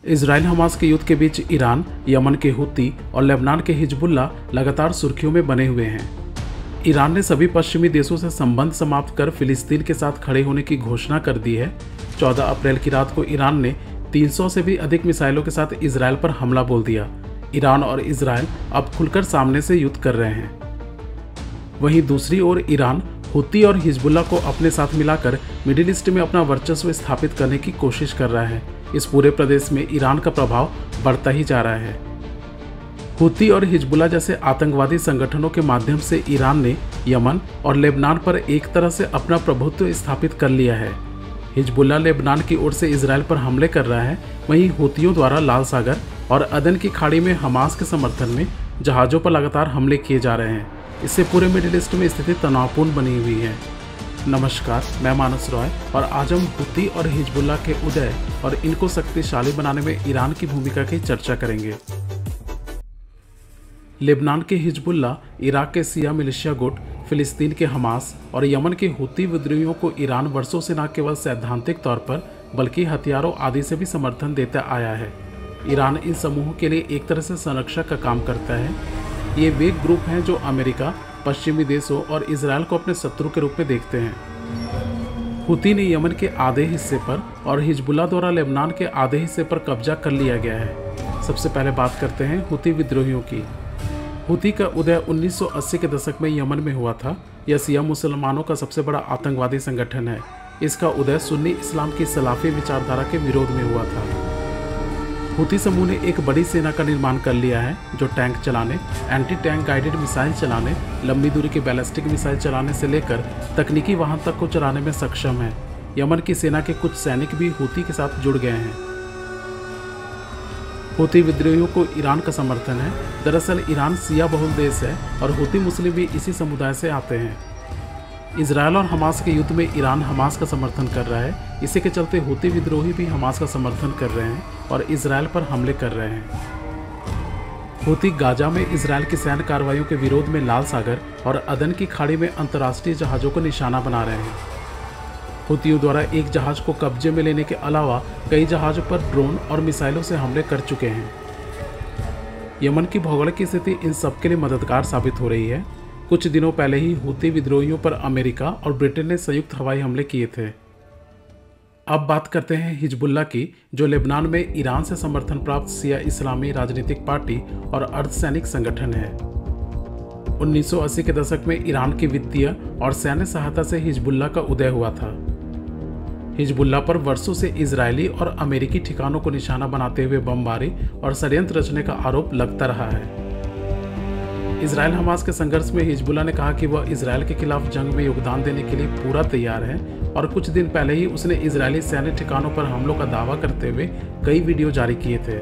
Israel Hamas के युद्ध के बीच ईरान, यमन के हुती और लेबनान के हिजबुल्ला लगातार सुर्खियों में बने हुए हैं। ईरान ने सभी पश्चिमी देशों से संबंध समाप्त कर फिलिस्तीन के साथ खड़े होने की घोषणा कर दी है। 14 अप्रैल की रात को ईरान ने 300 से भी अधिक मिसाइलों के साथ इजराइल पर हमला बोल दिया। ईरान और इजराइल अब खुलकर सामने से युद्ध कर रहे हैं। वहीं दूसरी ओर ईरान हुती और हिजबुल्ला को अपने साथ मिलाकर मिडिल ईस्ट में अपना वर्चस्व स्थापित करने की कोशिश कर रहा है। इस पूरे प्रदेश में ईरान का प्रभाव बढ़ता ही जा रहा है। हुती और हिजबुल्ला जैसे आतंकवादी संगठनों के माध्यम से ईरान ने यमन और लेबनान पर एक तरह से अपना प्रभुत्व स्थापित कर लिया है। हिजबुल्ला लेबनान की ओर से इजराइल पर हमले कर रहा है, वहीं हुतियों द्वारा लाल सागर और अदन की खाड़ी में हमास के समर्थन में जहाज़ों पर लगातार हमले किए जा रहे हैं। इससे पूरे मिडिल ईस्ट में स्थिति तनावपूर्ण बनी हुई है। नमस्कार, मैं मानस रॉय और आज हम हुती और हिजबुल्ला के उदय और इनको शक्तिशाली बनाने में ईरान की भूमिका की चर्चा करेंगे। लेबनान के हिजबुल्ला, इराक के शिया मिलिशिया गुट, फिलिस्तीन के हमास और यमन के हुती विद्रोहियों को ईरान वर्षों से न केवल सैद्धांतिक तौर पर बल्कि हथियारों आदि से भी समर्थन देता आया है। ईरान इन समूहों के लिए एक तरह से संरक्षक का काम करता है। ये वे ग्रुप हैं जो अमेरिका, पश्चिमी देशों और इजराइल को अपने शत्रु के रूप में देखते हैं। हुती ने यमन के आधे हिस्से पर और हिजबुल्ला द्वारा लेबनान के आधे हिस्से पर कब्जा कर लिया गया है। सबसे पहले बात करते हैं हुती विद्रोहियों की। हुती का उदय 1980 के दशक में यमन में हुआ था। यह शिया मुसलमानों का सबसे बड़ा आतंकवादी संगठन है। इसका उदय सुन्नी इस्लाम की सलाफी विचारधारा के विरोध में हुआ था। हुती समूह ने एक बड़ी सेना का निर्माण कर लिया है जो टैंक चलाने, एंटी टैंक गाइडेड मिसाइल चलाने, लंबी दूरी के बैलिस्टिक मिसाइल चलाने से लेकर तकनीकी वाहन तक को चलाने में सक्षम है। यमन की सेना के कुछ सैनिक भी हुती के साथ जुड़ गए हैं। हुती विद्रोहियों को ईरान का समर्थन है। दरअसल ईरान शिया बहुल देश है और हुती मुस्लिम भी इसी समुदाय से आते हैं। इजराइल और हमास के युद्ध में ईरान हमास का समर्थन कर रहा है। इसी के चलते हुती विद्रोही भी हमास का समर्थन कर रहे हैं और इजराइल पर हमले कर रहे हैं। हुती गाजा में इजराइल की सैन्य कार्रवाइयों के विरोध में लाल सागर और अदन की खाड़ी में अंतर्राष्ट्रीय जहाज़ों को निशाना बना रहे हैं। हुतियों द्वारा एक जहाज को कब्जे में लेने के अलावा कई जहाज़ों पर ड्रोन और मिसाइलों से हमले कर चुके हैं। यमन की भौगोलिक स्थिति इन सब के लिए मददगार साबित हो रही है। कुछ दिनों पहले ही हुती विद्रोहियों पर अमेरिका और ब्रिटेन ने संयुक्त हवाई हमले किए थे। अब बात करते हैं हिजबुल्ला की, जो लेबनान में ईरान से समर्थन प्राप्त शिया इस्लामी राजनीतिक पार्टी और अर्धसैनिक संगठन है। 1980 के दशक में ईरान की वित्तीय और सैन्य सहायता से हिजबुल्ला का उदय हुआ था। हिजबुल्ला पर वर्षों से इजरायली और अमेरिकी ठिकानों को निशाना बनाते हुए बमबारी और षड्यंत्र रचने का आरोप लगता रहा है। इजराइल हमास के संघर्ष में हिजबुल्ला ने कहा कि वह इजराइल के खिलाफ जंग में योगदान देने के लिए पूरा तैयार है और कुछ दिन पहले ही उसने इजरायली सैन्य ठिकानों पर हमलों का दावा करते हुए कई वीडियो जारी किए थे।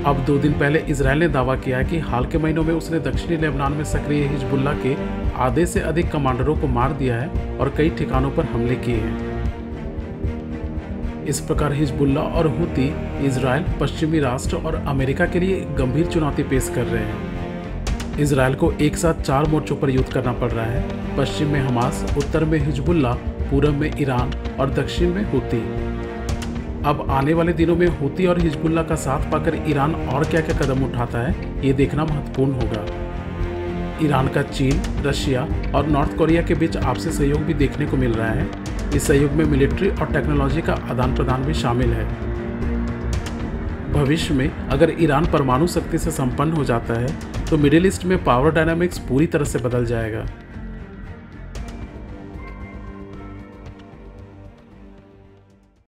अब 2 दिन पहले इजराइल ने दावा किया है कि हाल के महीनों में उसने दक्षिणी लेबनान में सक्रिय हिजबुल्ला के आधे से अधिक कमांडरों को मार दिया है और कई ठिकानों पर हमले किए हैं। इस प्रकार हिजबुल्ला और हुती इजराइल, पश्चिमी राष्ट्र और अमेरिका के लिए गंभीर चुनौती पेश कर रहे हैं। इजराइल को एक साथ 4 मोर्चों पर युद्ध करना पड़ रहा है। पश्चिम में हमास, उत्तर में हिजबुल्ला, पूर्व में ईरान और दक्षिण में हुती। अब आने वाले दिनों में हुती और हिजबुल्ला का साथ पाकर ईरान और क्या क्या कदम उठाता है, ये देखना महत्वपूर्ण होगा। ईरान का चीन, रशिया और नॉर्थ कोरिया के बीच आपसी सहयोग भी देखने को मिल रहा है। इस सहयोग में मिलिट्री और टेक्नोलॉजी का आदान प्रदान भी शामिल है। भविष्य में अगर ईरान परमाणु शक्ति से संपन्न हो जाता है तो मिडिल ईस्ट में पावर डायनामिक्स पूरी तरह से बदल जाएगा।